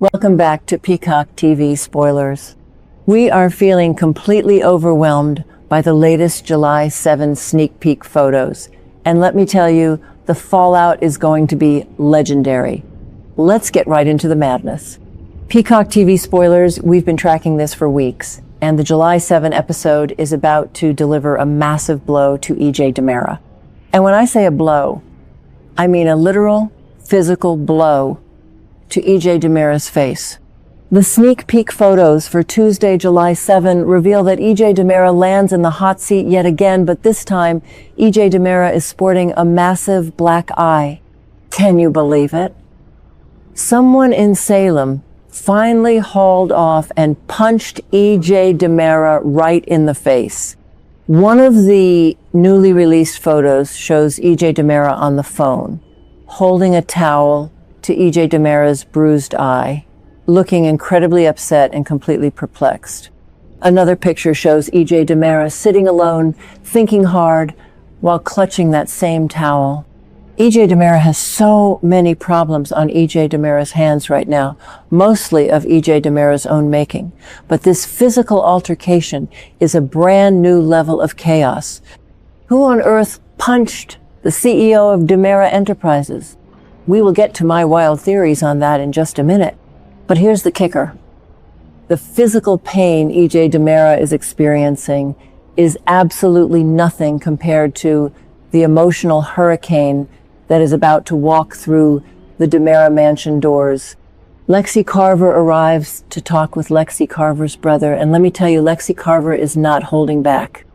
Welcome back to Peacock TV spoilers. We are feeling completely overwhelmed by the latest July 7 sneak peek photos. And let me tell you, the fallout is going to be legendary. Let's get right into the madness. Peacock TV spoilers, we've been tracking this for weeks, and the July 7 episode is about to deliver a massive blow to E.J. DiMera. And when I say a blow, I mean a literal, physical blow to E.J. DiMera's face. The sneak peek photos for Tuesday, July 7 reveal that E.J. DiMera lands in the hot seat yet again, but this time, E.J. DiMera is sporting a massive black eye. Can you believe it? Someone in Salem finally hauled off and punched E.J. DiMera right in the face. One of the newly released photos shows E.J. DiMera on the phone, holding a towel to E.J. DiMera's bruised eye, looking incredibly upset and completely perplexed. Another picture shows E.J. DiMera sitting alone, thinking hard, while clutching that same towel. E.J. DiMera has so many problems on E.J. DiMera's hands right now, mostly of E.J. DiMera's own making. But this physical altercation is a brand new level of chaos. Who on earth punched the CEO of DiMera Enterprises? We will get to my wild theories on that in just a minute. But here's the kicker. The physical pain E.J. DiMera is experiencing is absolutely nothing compared to the emotional hurricane that is about to walk through the DiMera mansion doors. Lexi Carver arrives to talk with Lexi Carver's brother, and let me tell you, Lexi Carver is not holding back.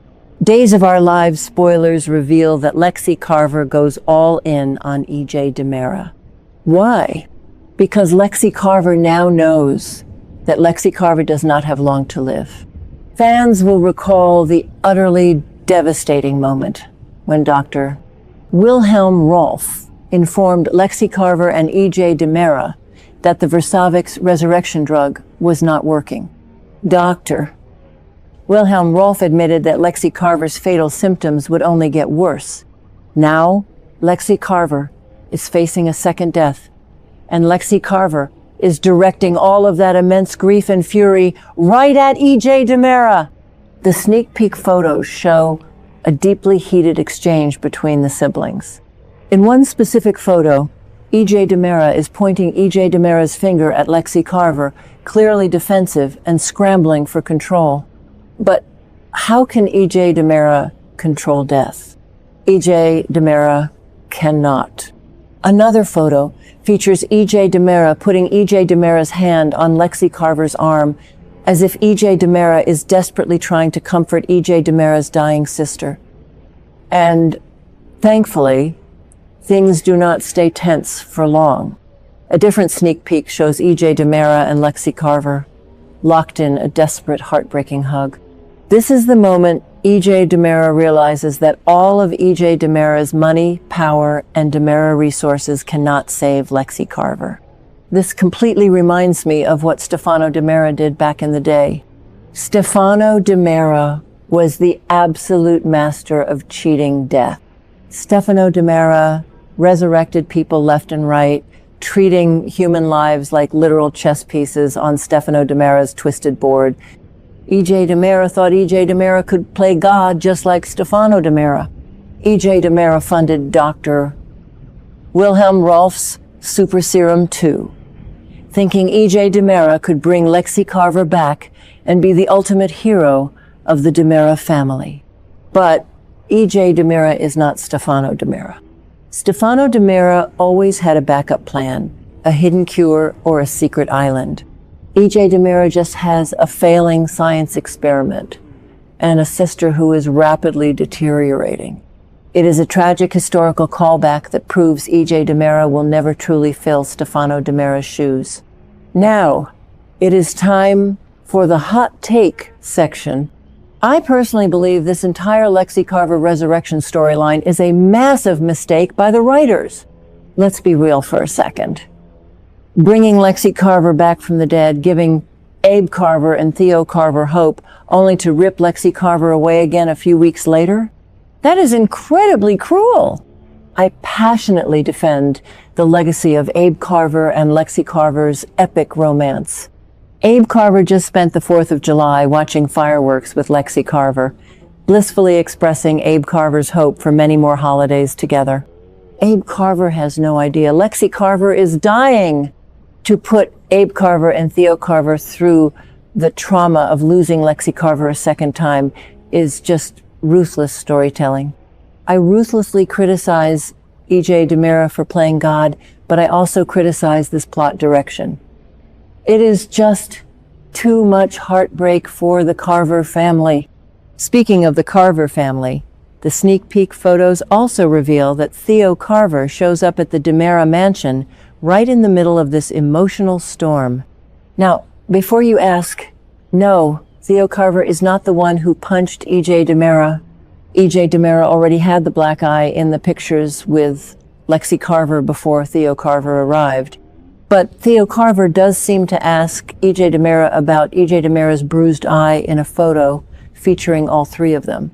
Days of Our Lives spoilers reveal that Lexi Carver goes all in on E.J. DiMera. Why? Because Lexi Carver now knows that Lexi Carver does not have long to live. Fans will recall the utterly devastating moment when Dr. Wilhelm Rolf informed Lexi Carver and E.J. DiMera that the Versavix resurrection drug was not working. Dr. Wilhelm Rolf admitted that Lexi Carver's fatal symptoms would only get worse. Now, Lexi Carver is facing a second death, and Lexi Carver is directing all of that immense grief and fury right at E.J. DiMera. The sneak peek photos show a deeply heated exchange between the siblings. In one specific photo, E.J. DiMera is pointing E.J. DiMera's finger at Lexi Carver, clearly defensive and scrambling for control. But how can E.J. DiMera control death? E.J. DiMera cannot. Another photo features E.J. DiMera putting E.J. DiMera's hand on Lexi Carver's arm as if E.J. DiMera is desperately trying to comfort E.J. DiMera's dying sister. And thankfully, things do not stay tense for long. A different sneak peek shows E.J. DiMera and Lexi Carver locked in a desperate, heartbreaking hug. This is the moment E.J. DiMera realizes that all of E.J. DiMera's money, power, and DiMera resources cannot save Lexi Carver. This completely reminds me of what Stefano DiMera did back in the day. Stefano DiMera was the absolute master of cheating death. Stefano DiMera resurrected people left and right, treating human lives like literal chess pieces on Stefano DiMera's twisted board. E.J. DiMera thought E.J. DiMera could play God just like Stefano DiMera. E.J. DiMera funded Dr. Wilhelm Rolf's Super Serum 2, thinking E.J. DiMera could bring Lexi Carver back and be the ultimate hero of the DiMera family. But E.J. DiMera is not Stefano DiMera. Stefano DiMera always had a backup plan, a hidden cure, or a secret island. E.J. DiMera just has a failing science experiment and a sister who is rapidly deteriorating. It is a tragic historical callback that proves E.J. DiMera will never truly fill Stefano DiMera's shoes. Now, it is time for the hot take section. I personally believe this entire Lexi Carver resurrection storyline is a massive mistake by the writers. Let's be real for a second. Bringing Lexi Carver back from the dead, giving Abe Carver and Theo Carver hope, only to rip Lexi Carver away again a few weeks later? That is incredibly cruel. I passionately defend the legacy of Abe Carver and Lexi Carver's epic romance. Abe Carver just spent the 4th of July watching fireworks with Lexi Carver, blissfully expressing Abe Carver's hope for many more holidays together. Abe Carver has no idea Lexi Carver is dying. To put Abe Carver and Theo Carver through the trauma of losing Lexi Carver a second time is just ruthless storytelling. I ruthlessly criticize E.J. DiMera for playing God, but I also criticize this plot direction. It is just too much heartbreak for the Carver family. Speaking of the Carver family, the sneak peek photos also reveal that Theo Carver shows up at the DiMera mansion right in the middle of this emotional storm. Now, before you ask, no, Theo Carver is not the one who punched E.J. DiMera. E.J. DiMera already had the black eye in the pictures with Lexi Carver before Theo Carver arrived. But Theo Carver does seem to ask E.J. DiMera about E.J. DiMera's bruised eye in a photo featuring all three of them.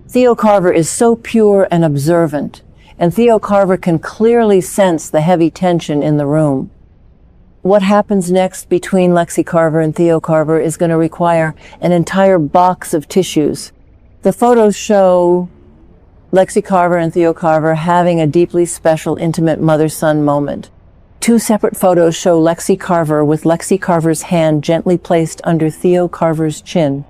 Theo Carver is so pure and observant, and Theo Carver can clearly sense the heavy tension in the room. What happens next between Lexi Carver and Theo Carver is going to require an entire box of tissues. The photos show Lexi Carver and Theo Carver having a deeply special, intimate mother-son moment. 2 separate photos show Lexi Carver with Lexi Carver's hand gently placed under Theo Carver's chin.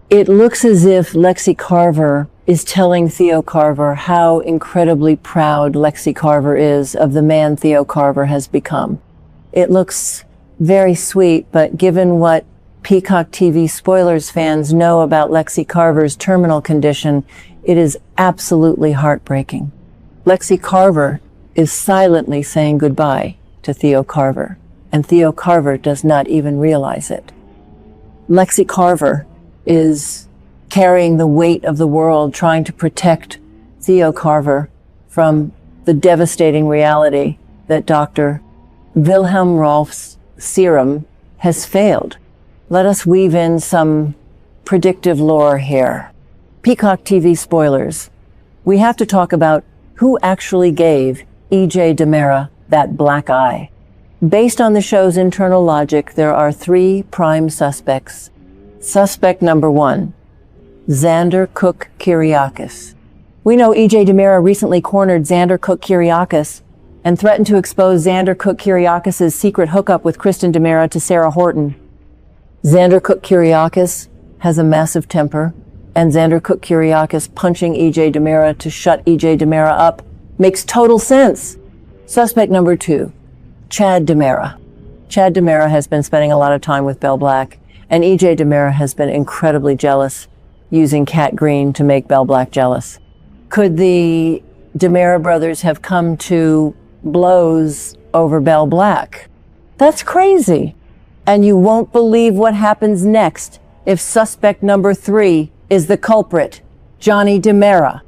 It looks as if Lexi Carver is telling Theo Carver how incredibly proud Lexi Carver is of the man Theo Carver has become. It looks very sweet, but given what Peacock TV Spoilers fans know about Lexi Carver's terminal condition, it is absolutely heartbreaking. Lexi Carver is silently saying goodbye to Theo Carver, and Theo Carver does not even realize it. Lexi Carver is carrying the weight of the world, trying to protect Theo Carver from the devastating reality that Dr. Wilhelm Rolf's serum has failed. Let us weave in some predictive lore here. Peacock TV Spoilers. We have to talk about who actually gave E.J. DiMera that black eye. Based on the show's internal logic, there are 3 prime suspects. Suspect number 1, Xander Cook Kyriakis. We know E.J. DiMera recently cornered Xander Cook Kyriakis and threatened to expose Xander Cook Kyriakis' secret hookup with Kristen DiMera to Sarah Horton. Xander Cook Kyriakis has a massive temper, and Xander Cook Kyriakis punching E.J. DiMera to shut E.J. DiMera up makes total sense. Suspect number 2, Chad DiMera. Chad DiMera has been spending a lot of time with Belle Black, and E.J. DiMera has been incredibly jealous, using Cat Green to make Belle Black jealous. Could the DiMera brothers have come to blows over Belle Black? That's crazy. And you won't believe what happens next if suspect number 3 is the culprit, Johnny DiMera.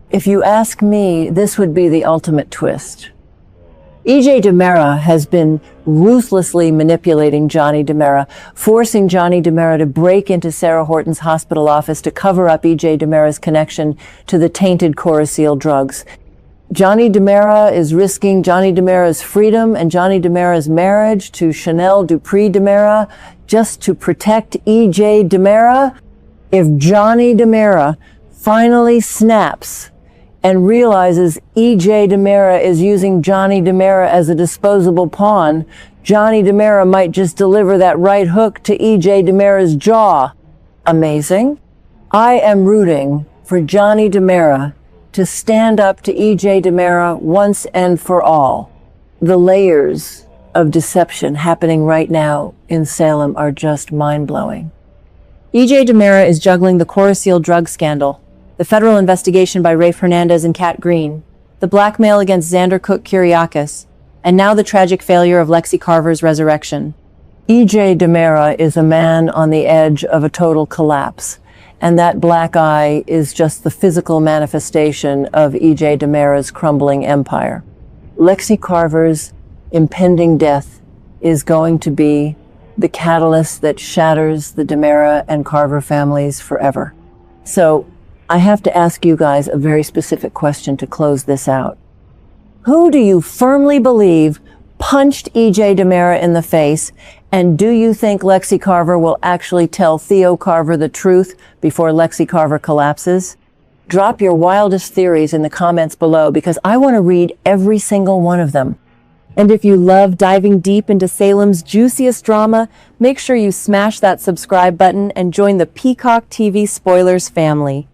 If you ask me, this would be the ultimate twist. E.J. DiMera has been ruthlessly manipulating Johnny DiMera, forcing Johnny DiMera to break into Sarah Horton's hospital office to cover up E.J. DiMera's connection to the tainted Coraceal drugs. Johnny DiMera is risking Johnny DiMera's freedom and Johnny DiMera's marriage to Chanel Dupree DiMera just to protect E.J. DiMera. If Johnny DiMera finally snaps and realizes E.J. DiMera is using Johnny DiMera as a disposable pawn, Johnny DiMera might just deliver that right hook to E.J. DiMera's jaw. Amazing. I am rooting for Johnny DiMera to stand up to E.J. DiMera once and for all. The layers of deception happening right now in Salem are just mind-blowing. E.J. DiMera is juggling the Coraceal drug scandal, the federal investigation by Rafe Hernandez and Cat Green, the blackmail against Xander Cook Kyriakis, and now the tragic failure of Lexi Carver's resurrection. E.J. DiMera is a man on the edge of a total collapse, and that black eye is just the physical manifestation of E.J. DiMera's crumbling empire. Lexi Carver's impending death is going to be the catalyst that shatters the DiMera and Carver families forever. So I have to ask you guys a very specific question to close this out. Who do you firmly believe punched EJ DiMera in the face? And do you think Lexi Carver will actually tell Theo Carver the truth before Lexi Carver collapses? Drop your wildest theories in the comments below because I want to read every single one of them. And if you love diving deep into Salem's juiciest drama, make sure you smash that subscribe button and join the Peacock TV Spoilers family.